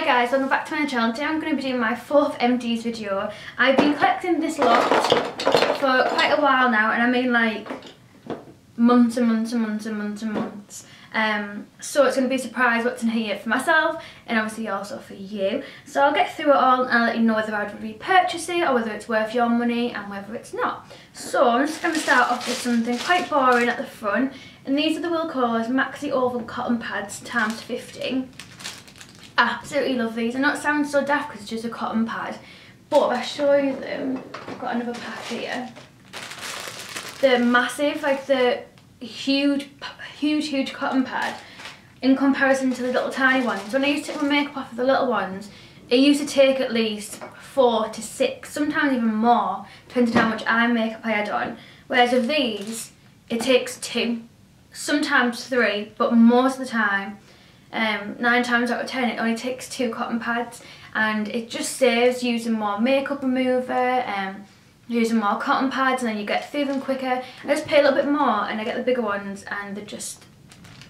Hi guys, welcome back to my channel. Today I'm going to be doing my 4th Empties video. I've been collecting this lot for quite a while now, and I mean like months and months and months and months and months. So it's going to be a surprise what's in here for myself and obviously also for you. So I'll get through it all and I'll let you know whether I'd repurchase it or whether it's worth your money and whether it's not. So I'm just going to start off with something quite boring at the front, and these are the Wilkos Maxi Oval Cotton Pads times 50. Absolutely love these. I know it sounds so daft because it's just a cotton pad, but if I show you them, I've got another pack here. They're massive, like the huge cotton pad in comparison to the little tiny ones. When I used to take my makeup off of the little ones, it used to take at least 4 to 6, sometimes even more, depending on how much eye makeup I had on. Whereas with these, it takes 2, sometimes 3, but most of the time, 9 times out of 10, it only takes 2 cotton pads, and it just saves using more makeup remover, using more cotton pads, and then you get through them quicker. I just pay a little bit more and I get the bigger ones, and they just,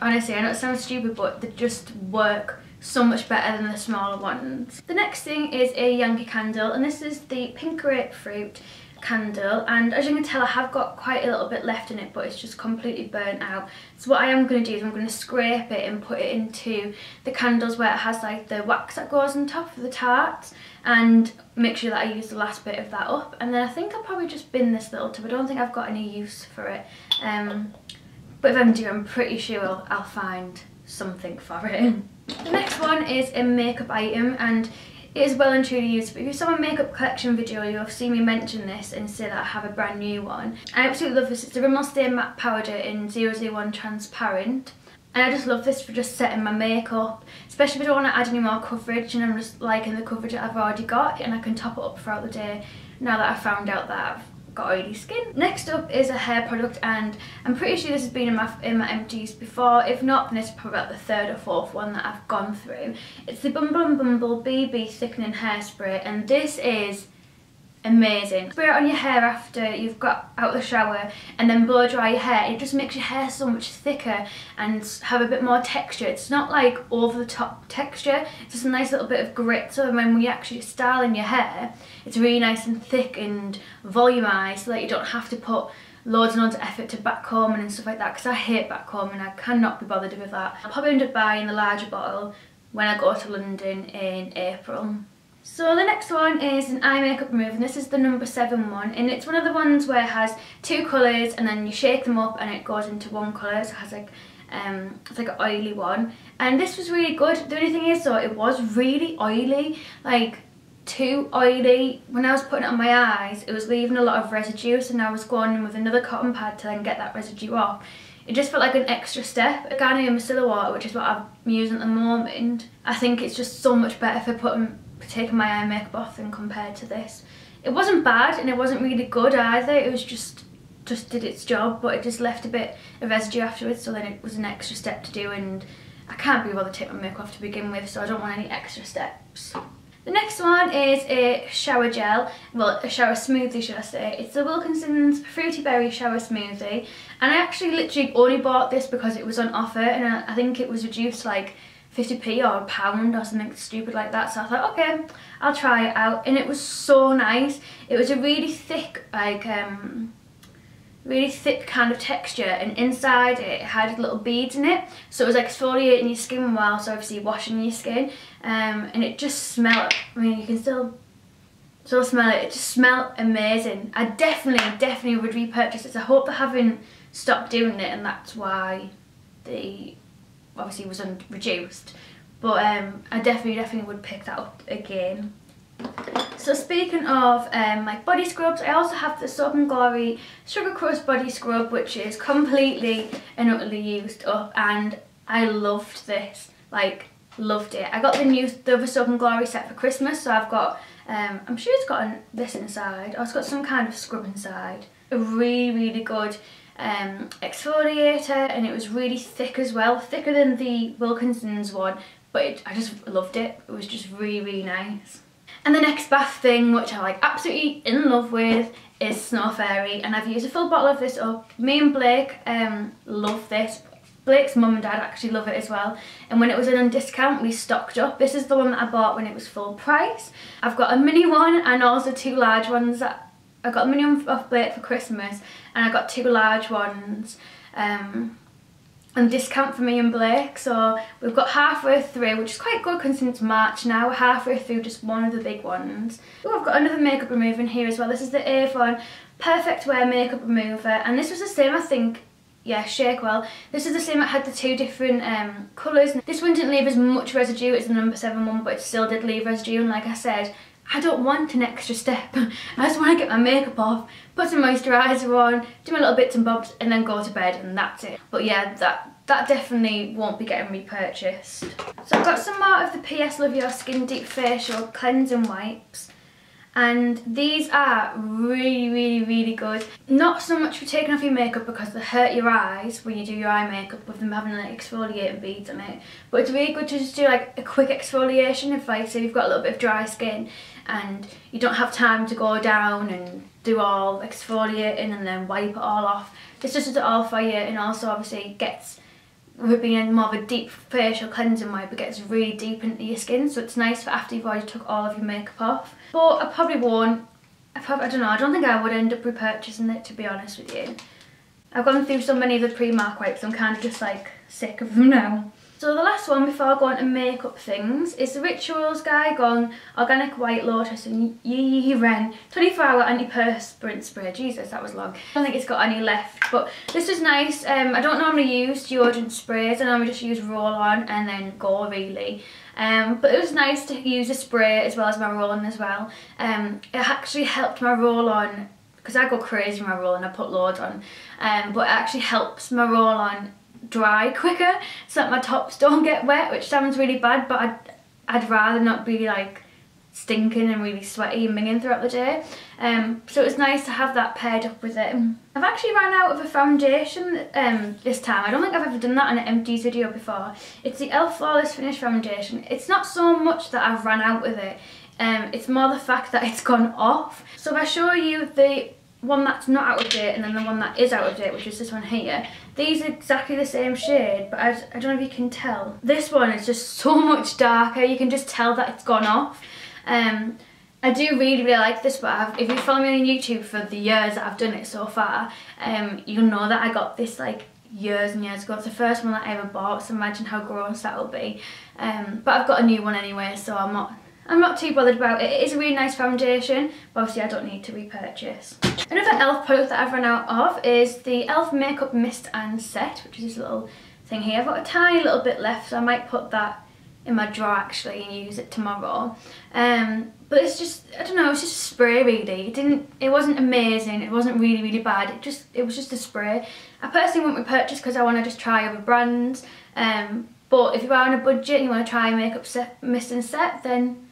honestly, I know it sounds stupid, but they just work so much better than the smaller ones. The next thing is a Yankee candle, and this is the pink grapefruit candle, and as you can tell I have got quite a little bit left in it, but it's just completely burnt out. So what I am going to do is I'm going to scrape it and put it into the candles where it has like the wax that goes on top of the tarts, and make sure that I use the last bit of that up, and then I think I'll probably just bin this little tub. I don't think I've got any use for it, but if I do, I'm pretty sure I'll find something for it. The next one is a makeup item, and it is well and truly used. But if you saw my makeup collection video, you'll have seen me mention this and say that I have a brand new one. I absolutely love this. It's the Rimmel Stay Matte Powder in 001 Transparent. And I just love this for just setting my makeup, especially if I don't want to add any more coverage and I'm just liking the coverage that I've already got, and I can top it up throughout the day now that I've found out that I've got oily skin. Next up is a hair product, and I'm pretty sure this has been in my empties before. If not, then it's probably about the 3rd or 4th one that I've gone through. It's the Bumble BB Thickening Hairspray, and this is amazing. Spray it on your hair after you've got out of the shower and then blow dry your hair. It just makes your hair so much thicker and have a bit more texture. It's not like over the top texture, it's just a nice little bit of grit, so when you actually styling your hair, it's really nice and thick and volumized, so that you don't have to put loads and loads of effort to backcombing and stuff like that, because I hate backcombing. I cannot be bothered with that. I'll probably end up buying the larger bottle when I go to London in April. So the next one is an eye makeup remover, and this is the number 7 one, and it's one of the ones where it has 2 colours and then you shake them up and it goes into one colour, so it has like it's like an oily one, and this was really good. The only thing is though, it was really oily, like too oily. When I was putting it on my eyes, it was leaving a lot of residue, so now I was going in with another cotton pad to then get that residue off. It just felt like an extra step. The Garnier Micellar Water, which is what I'm using at the moment, I think it's just so much better for taking my eye makeup off than compared to this. It wasn't bad and it wasn't really good either. It was just did its job, but it just left a bit of residue afterwards, so then it was an extra step to do, and I can't be bothered to take my makeup off to begin with, so I don't want any extra steps. The next one is a shower gel, well, a shower smoothie should I say. It's the Wilkinsons Fruity Berry Shower Smoothie, and I actually literally only bought this because it was on offer, and I think it was reduced like 50p or £1 or something stupid like that, so I thought, okay, I'll try it out, and it was so nice. It was a really thick, like really thick kind of texture, and inside it had little beads in it, so it was like exfoliating your skin whilst obviously washing your skin, and it just smelled, I mean you can still smell it, it just smelled amazing. I definitely would repurchase this. I hope they haven't stopped doing it and that's why they obviously was reduced, but I definitely would pick that up again. So speaking of like body scrubs, I also have the Soap & Glory Sugar Crush Body Scrub, which is completely and utterly used up, and I loved this, like loved it. I got the other Soap & Glory set for Christmas, so I've got, I'm sure it's got this inside, or it's got some kind of scrub inside. A really good exfoliator, and it was really thick as well, thicker than the Wilkinsons one, but I just loved it. It was just really nice. And the next bath thing, which I'm like absolutely in love with, is Snow Fairy, and I've used a full bottle of this up. Me and Blake love this. Blake's mum and dad actually love it as well, and when it was on discount we stocked up. This is the one that I bought when it was full price. I've got a mini one and also 2 large ones. That I got a mini one off Blake for Christmas, and I got 2 large ones on discount for me and Blake. So we've got halfway through, which is quite good considering it's March now. We're halfway through just one of the big ones. Oh, I've got another makeup remover in here as well. This is the Avon Perfect Wear makeup remover, and this was the same, I think. Yeah, Shake Well. This is the same. It had the 2 different colours. This one didn't leave as much residue as the number 7 one, but it still did leave residue. And like I said, I don't want an extra step. I just want to get my makeup off, put some moisturiser on, do my little bits and bobs, and then go to bed, and that's it. But yeah, that definitely won't be getting repurchased. So I've got some more of the PS Love Your Skin Deep Facial Cleansing Wipes. And these are really good. Not so much for taking off your makeup because they hurt your eyes when you do your eye makeup with them having like exfoliating beads on it, but it's really good to just do like a quick exfoliation if, like, say you've got a little bit of dry skin and you don't have time to go down and do all exfoliating and then wipe it all off. This just does it all for you, and also obviously gets, with being more of a deep facial cleansing wipe, it gets really deep into your skin, so it's nice for after you've already took all of your makeup off. But I probably won't. I don't know, I don't think I would end up repurchasing it, to be honest with you. I've gone through so many of the Primark wipes, I'm kind of just like sick of them now. So the last one before I go on to makeup things is the Rituals Guy Gone Organic White Lotus and Yee Ren 24-hour antiperspirant spray. Jesus, that was long. I don't think it's got any left, but this is nice. I don't normally use deodorant sprays. I normally just use roll-on and then go, really. But it was nice to use a spray as well as my roll-on as well. It actually helped my roll-on, because I go crazy with my roll-on, I put loads on, but it actually helps my roll-on dry quicker so that my tops don't get wet, which sounds really bad, but I'd rather not be like stinking and really sweaty and minging throughout the day. So it's nice to have that paired up with it. I've actually ran out of a foundation this time. I don't think I've ever done that in an Empties video before. It's the e.l.f. Flawless Finish Foundation. It's not so much that I've run out with it, it's more the fact that it's gone off. So if I show you the one that's not out of date and then the one that is out of date, which is this one here, these are exactly the same shade, but I don't know if you can tell. This one is just so much darker. You can just tell that it's gone off. I do really like this, but if you follow me on YouTube for the years that I've done it so far, you'll know that I got this like years and years ago. It's the first one that I ever bought, so imagine how gross that will be. But I've got a new one anyway, so I'm not too bothered about it. It is a really nice foundation, but obviously I don't need to repurchase. Another e.l.f. product that I've run out of is the e.l.f. Makeup Mist and Set, which is this little thing here. I've got a tiny little bit left, so I might put that in my drawer actually and use it tomorrow. But it's just, I don't know, it's just a spray really. It wasn't amazing, it wasn't really bad, it was just a spray. I personally won't repurchase because I want to just try other brands. But if you are on a budget and you want to try Makeup Mist and Set, then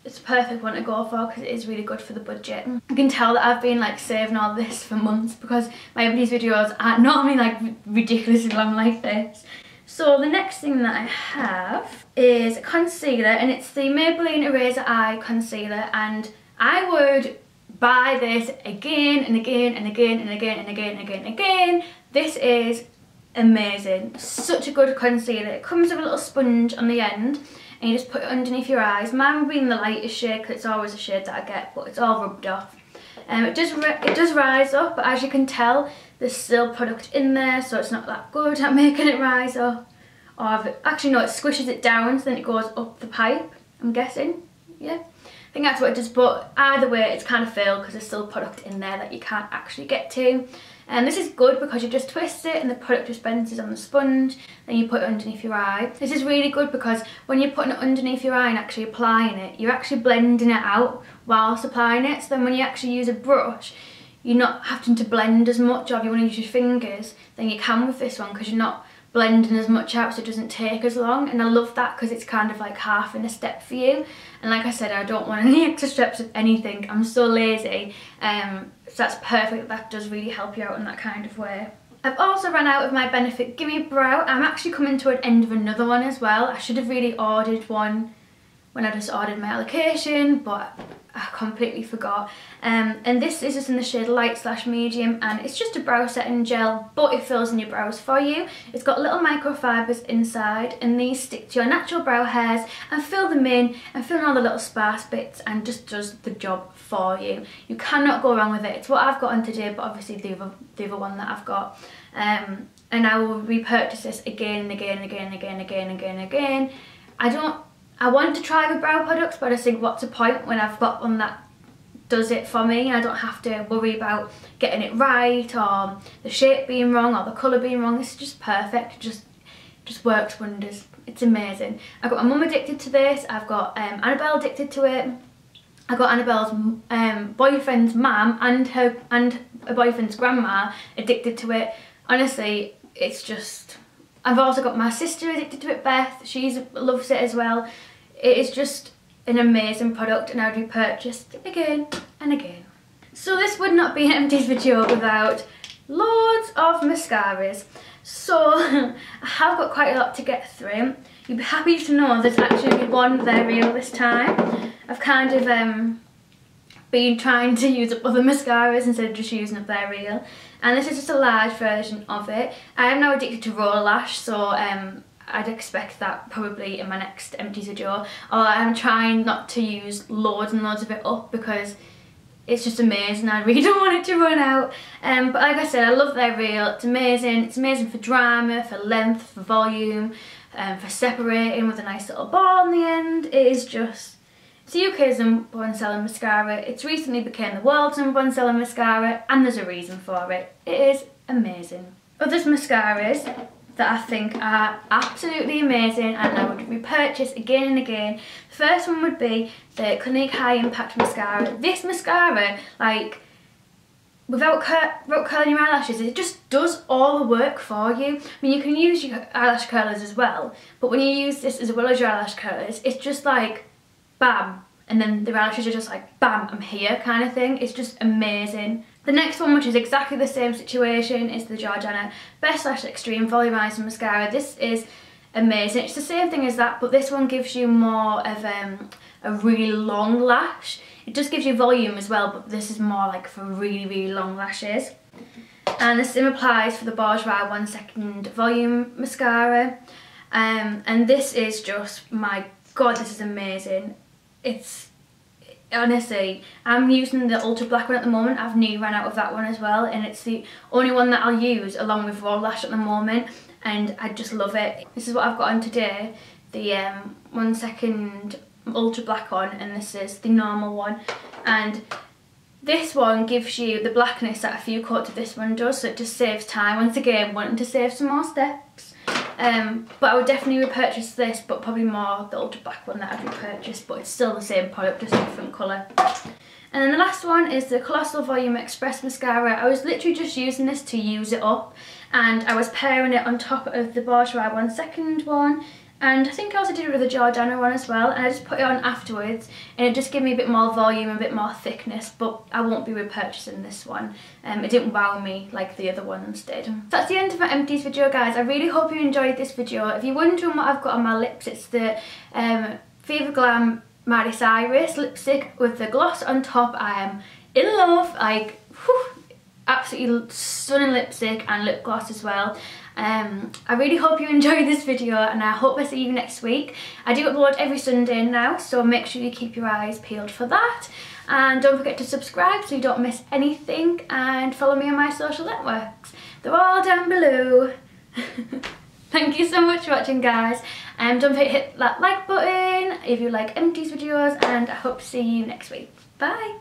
it's a perfect one to go for because it is really good for the budget. You can tell that I've been like saving all this for months because my Empties videos aren't normally like ridiculously long like this. So the next thing that I have is a concealer, and it's the Maybelline Eraser Eye Concealer, and I would buy this again and again and again and again and again and again and again. This is amazing. Such a good concealer. It comes with a little sponge on the end, and you just put it underneath your eyes. Mine would be in the lightest shade because it's always a shade that I get, but it's all rubbed off. It does rise up, but as you can tell, there's still product in there, so it's not that good at making it rise up. Or actually no, it squishes it down, so then it goes up the pipe, I'm guessing. Yeah, I think that's what it does, but either way, it's kind of failed because there's still product in there that you can't actually get to. And this is good because you just twist it and the product dispenses on the sponge, then you put it underneath your eye. This is really good because when you're putting it underneath your eye and actually applying it, you're actually blending it out whilst applying it. So then when you actually use a brush, you're not having to blend as much, or if you want to use your fingers, then you can with this one because you're not blending as much out, so it doesn't take as long. And I love that because it's kind of like half in a step for you. And like I said, I don't want any extra steps of anything. I'm so lazy. So that's perfect. That does really help you out in that kind of way. I've also run out of my Benefit Gimme Brow. I'm actually coming to an end of another one as well. I should have really ordered one when I just ordered my allocation, but I completely forgot. And this is just in the shade light/medium, and it's just a brow setting gel, but it fills in your brows for you. It's got little microfibers inside, and these stick to your natural brow hairs and fill them in and fill in all the little sparse bits, and just does the job for you. You cannot go wrong with it. It's what I've got on today, but obviously the other one that I've got. And I will repurchase this again and again and again and again and again and again and again. I want to try the brow products, but I just think, what's the point when I've got one that does it for me and I don't have to worry about getting it right or the shape being wrong or the colour being wrong. This is just perfect. It just works wonders. It's amazing. I've got my mum addicted to this. I've got Annabelle addicted to it. I've got Annabelle's boyfriend's mum and her boyfriend's grandma addicted to it. Honestly, it's just... I've also got my sister addicted to it, Beth. She loves it as well. It is just an amazing product, and I'd repurchase it again and again. So this would not be an Empties video without loads of mascaras. So I have got quite a lot to get through. You'll be happy to know there's actually one varial this time. I've kind of been trying to use up other mascaras instead of just using up their reel, and this is just a large version of it. I am now addicted to raw lash, so I'd expect that probably in my next Empties video. Or I'm trying not to use loads and loads of it up because it's just amazing. I really don't want it to run out. But like I said, I love their reel. It's amazing. It's amazing for drama, for length, for volume, for separating with a nice little ball on the end. It is just... It's the UK's #1 selling mascara. It's recently became the world's #1 selling mascara, and there's a reason for it. It is amazing. Other mascaras that I think are absolutely amazing and I would repurchase again and again. The first one would be the Clinique High Impact Mascara. This mascara, like, without curling your eyelashes, it just does all the work for you. I mean, you can use your eyelash curlers as well, but when you use this as well as your eyelash curlers, it's just like, bam, and then the eyelashes are just like, bam, I'm here kind of thing. It's just amazing. The next one, which is exactly the same situation, is the Jordana Best Lash Extreme Volumising Mascara. This is amazing. It's the same thing as that, but this one gives you more of a really long lash. It just gives you volume as well, but this is more like for really, really long lashes. And the same applies for the Bourjois 1 Second Volume Mascara. And this is just, my God, this is amazing. It's... Honestly, I'm using the ultra black one at the moment. I've nearly run out of that one as well, and it's the only one that I'll use along with raw lash at the moment, and I just love it. This is what I've got on today, the 1 Second ultra black one, and this is the normal one. And this one gives you the blackness that a few coats of this one does, so it just saves time. Once again, wanting to save some more steps. But I would definitely repurchase this, but probably more the ultra black one that I'd repurchase, but it's still the same product, just a different colour. And then the last one is the Colossal Volume Express Mascara. I was literally just using this to use it up, and I was pairing it on top of the Bourjois 1 Second one, and I think I also did it with the Jordana one as well, and I just put it on afterwards, and it just gave me a bit more volume, a bit more thickness, but I won't be repurchasing this one. It didn't wow me like the other ones did. So that's the end of my Empties video, guys. I really hope you enjoyed this video. If you're wondering what I've got on my lips, it's the Viva Glam Miley Cyrus lipstick with the gloss on top. I am in love, like, whew, absolutely stunning lipstick and lip gloss as well. I really hope you enjoyed this video, and I hope I see you next week. I do upload every Sunday now, so make sure you keep your eyes peeled for that. And don't forget to subscribe so you don't miss anything, and follow me on my social networks. They're all down below. Thank you so much for watching, guys. Don't forget to hit that like button if you like Empties videos, and I hope to see you next week. Bye!